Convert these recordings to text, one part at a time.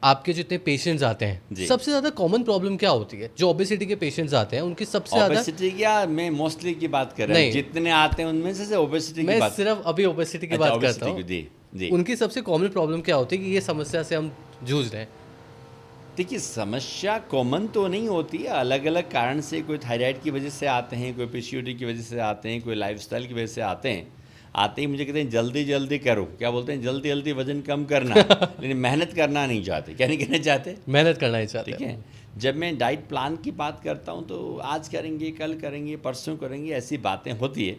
आपके जितने पेशेंट्स आते हैं जी। सबसे ज़्यादा कॉमन प्रॉब्लम क्या होती है? जो ओबेसिटी के पेशेंट्स आते हैं उनकी सबसे ज़्यादा। ओबेसिटी क्या, मैं मोस्टली की बात कर रहा हूँ, नहीं, जितने आते हैं उनमें से ओबेसिटी की मैं बात। सिर्फ अभी ओबेसिटी की अच्छा, बात करता ओबेसिटी हूँ। की, जी जी। उनकी सबसे कॉमन प्रॉब्लम क्या होती है कि ये समस्या से हम जूझ रहे हैं? देखिए, समस्या कॉमन तो नहीं होती है, अलग अलग कारण से, कोई थायराइड की वजह से आते हैं, कोई पीसीओडी की वजह से आते हैं, कोई लाइफस्टाइल की वजह से आते हैं। आते ही मुझे कहते हैं जल्दी जल्दी करो, क्या बोलते हैं, जल्दी जल्दी वजन कम करना लेकिन मेहनत करना नहीं चाहते। क्या नहीं करना चाहते? मेहनत करना ही चाहते ठीक हैं। है। जब मैं डाइट प्लान की बात करता हूँ तो आज करेंगे, कल करेंगे, परसों करेंगे, ऐसी बातें होती है।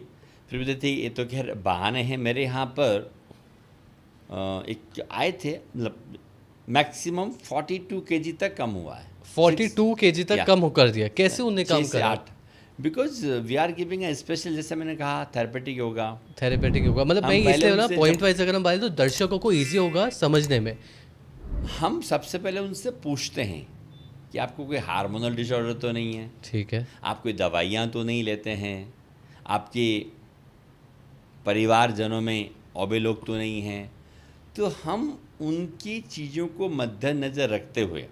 फिर भी देखिए, ये तो खैर बहाने हैं। मेरे यहाँ पर एक आए थे, मतलब मैक्सिमम 42 kg तक कम हुआ है। 42 केजी तक या कम कर दिया, कैसे उनने 6 काम से करा? 8, because we are giving a special, जैसे मैंने कहा, थेरेपेटिक योगा। थेरेपेटिक होगा, मतलब हम मैं पहले इसलिए ना उनसे पॉइंट जब वाइज अगर हम बात तो दर्शकों को इजी होगा समझने में। हम सबसे पहले उनसे पूछते हैं कि आपको कोई हार्मोनल डिसऑर्डर तो नहीं है, ठीक है। आप कोई दवाइयाँ तो नहीं लेते हैं, आपके परिवारजनों में ओबे लोग तो नहीं हैं। तो हम उनकी चीज़ों को मद्देनज़र रखते हुए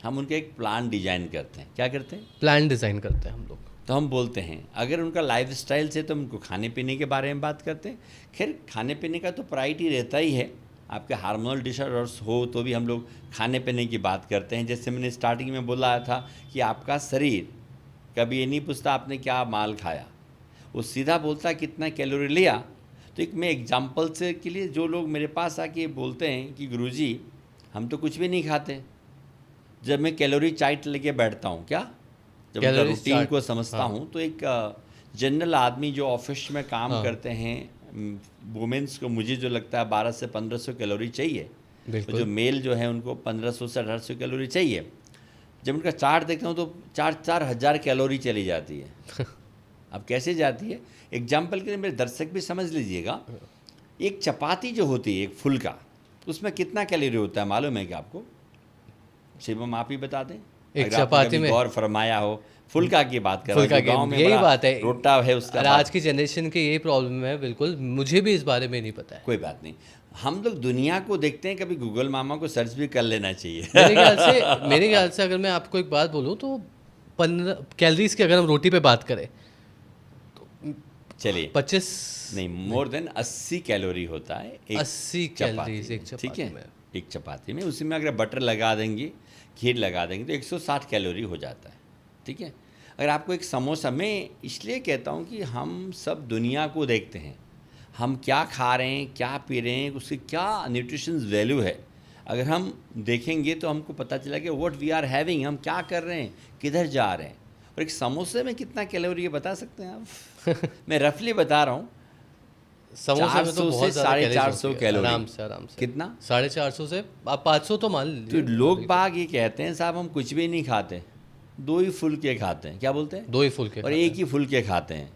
हम उनका एक प्लान डिजाइन करते हैं। क्या करते हैं? प्लान डिज़ाइन करते हैं हम लोग। तो हम बोलते हैं, अगर उनका लाइफस्टाइल से, तो हम उनको खाने पीने के बारे में बात करते हैं। खैर, खाने पीने का तो प्रायोरिटी रहता ही है। आपके हार्मोनल डिसऑर्डर्स हो तो भी हम लोग खाने पीने की बात करते हैं। जैसे मैंने स्टार्टिंग में बोला था कि आपका शरीर कभी ये नहीं पूछता आपने क्या माल खाया, वो सीधा बोलता कितना कैलोरी लिया। तो एक मैं एग्जाम्पल से के लिए, जो लोग मेरे पास आके बोलते हैं कि गुरुजी हम तो कुछ भी नहीं खाते, जब मैं कैलोरी चार्ट लेके बैठता हूँ, क्या जब उनका कैलोरी रूटीन चार्ट, को समझता हाँ। हूँ, तो एक जनरल आदमी जो ऑफिस में काम हाँ। करते हैं, वुमेंस को मुझे जो लगता है 1200 से 1500 कैलोरी चाहिए, और बिल्कुल। जो मेल जो है उनको 1500 से 1800 कैलोरी चाहिए। जब उनका चार्ट देखता हूँ तो 4-4 हज़ार कैलोरी चली जाती है। अब कैसे जाती है? एग्जाम्पल के लिए मेरे दर्शक भी समझ लीजिएगा, एक चपाती जो होती है एक फुल का, उसमें कितना कैलोरी होता है मालूम है क्या आपको? शिवम आप ही बता दें, एक अगर आपने चपाती कभी में गौर फरमाया हो। फुल्का की बात कर रहा हूँ, फुल्का जो गाँव गेम, में यही बड़ा बात है। रोटा है उसका और आज की जनरेशन की यही प्रॉब्लम है, बिल्कुल मुझे भी इस बारे में नहीं पता है। कोई बात नहीं, हम लोग दुनिया को देखते हैं, कभी गूगल मामा को सर्च भी कर लेना चाहिए। मेरे ख्याल से अगर मैं आपको एक बात बोलूँ तो 15 कैलोरीज की अगर हम रोटी पे बात करें चलिए, 25 नहीं, मोर देन 80 कैलोरी होता है एक 80 कैलोरीज एक ठीक चपाती है, में। एक चपाती में। उसी में अगर बटर लगा देंगे, खीर लगा देंगे, तो 160 कैलोरी हो जाता है। ठीक है। अगर आपको एक समोसा, मैं इसलिए कहता हूँ कि हम सब दुनिया को देखते हैं, हम क्या खा रहे हैं, क्या पी रहे हैं, उसकी क्या न्यूट्रिशन वैल्यू है। अगर हम देखेंगे तो हमको पता चला कि व्हाट वी आर हैविंग, हम क्या कर रहे हैं, किधर जा रहे हैं। और एक समोसे में कितना कैलोरी है बता सकते हैं आप? मैं रफली बता रहा हूँ, समोसे में तो 400 से बहुत ज़्यादा 450 कैलोरी। आराम से आराम से। कितना? 450 से आप 500 तो मान तो लीजिए। लोग बाग ये कहते हैं, साहब हम कुछ भी नहीं खाते, 2 ही फुलके खाते हैं। क्या बोलते हैं? 2 ही फुलके और खाते एक ही फुलके खाते हैं।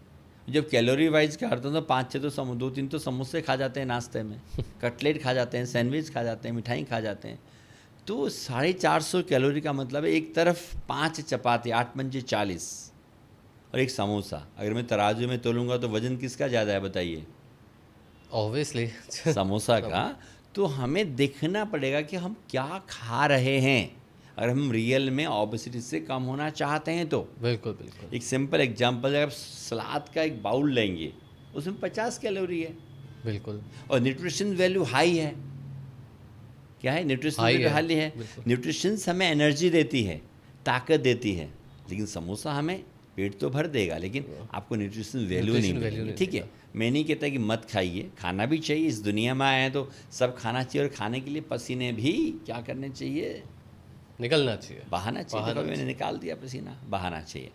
जब कैलोरी वाइज करते हैं तो 5-6 तो 2-3 तो समोसे खा जाते हैं नाश्ते में, कटलेट खा जाते हैं, सैंडविच खा जाते हैं, मिठाई खा जाते हैं। तो 450 कैलोरी का मतलब है, एक तरफ 5 चपाती, 8 पंजे 40, और एक समोसा। अगर मैं तराजू में तोलूँगा तो वजन किसका ज़्यादा है बताइए? ऑब्वियसली। समोसा का। तो हमें देखना पड़ेगा कि हम क्या खा रहे हैं, अगर हम रियल में ओबेसिटी से कम होना चाहते हैं तो। बिल्कुल बिल्कुल। एक सिंपल एग्जांपल, अगर आप सलाद का एक बाउल लेंगे, उसमें 50 कैलोरी है, बिल्कुल और न्यूट्रिशन वैल्यू हाई है। क्या है? न्यूट्रिशन हाई वैल्यू है, हाई है। बिल्कुल। न्यूट्रिशंस हमें एनर्जी देती है, ताकत देती है, लेकिन समोसा हमें पेट तो भर देगा, लेकिन आपको न्यूट्रिशन वैल्यू नहीं न्यूट्रिशन वैल्यू मिलेगी। नहीं ठीक है, मैं नहीं कहता कि मत खाइए, खाना भी चाहिए। इस दुनिया में आए हैं तो सब खाना चाहिए, और खाने के लिए पसीने भी क्या करने चाहिए? निकलना चाहिए, बहाना चाहिए। बहाना देखो, मैंने निकाल दिया पसीना, बहाना चाहिए।